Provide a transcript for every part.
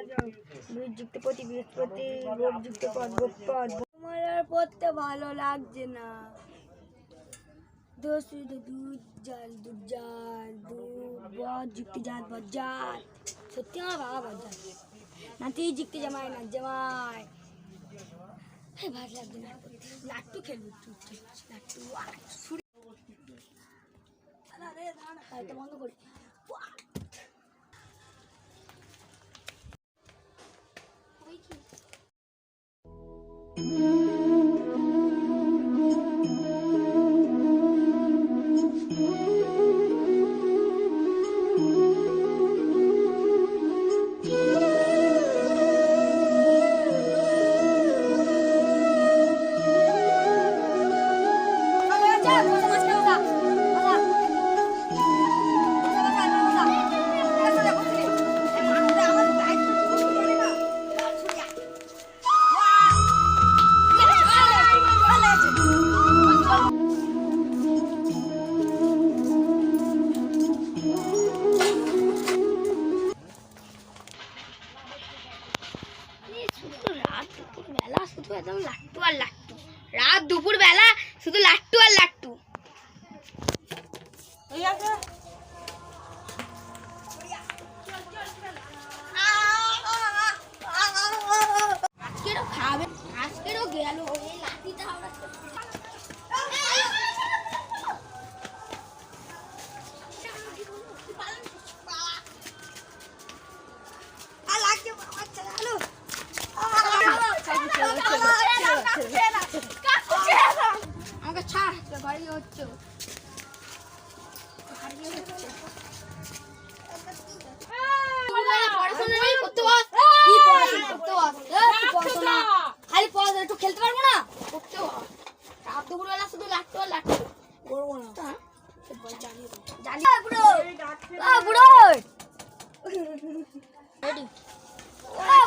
বৃহস্পতি প্রতি বৃহস্পতি গোপযুক্ত পদ গোপপদ। আমার আর পড়তে ভালো লাগছে না। দুধ জাল দুধ জাল দুধ বদ যুক্তি জাত বদ জাত। সত্যি আমার বাবা বদ জাত নাতি যুক্তি জামাই না জামাই। ভালো লাগছে না, লাট্টু খেলবো লাট্টু এটা বন্ধ করি। রাত দুপুর বেলা শুধু লাট্টু আর লাট্টু। আজকেরও খাবে, আজকেরও গেল এই লাঠিটা। আমাকে ছাড়, বাড়ি হচ্ছে খালি পড়াশোনা একটু খেলতে পারবো না। রাত দুপুরবেলা শুধু লাট্টু আর লাট্টু করবো না। বুড়ো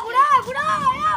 বুড়ো বুড়ো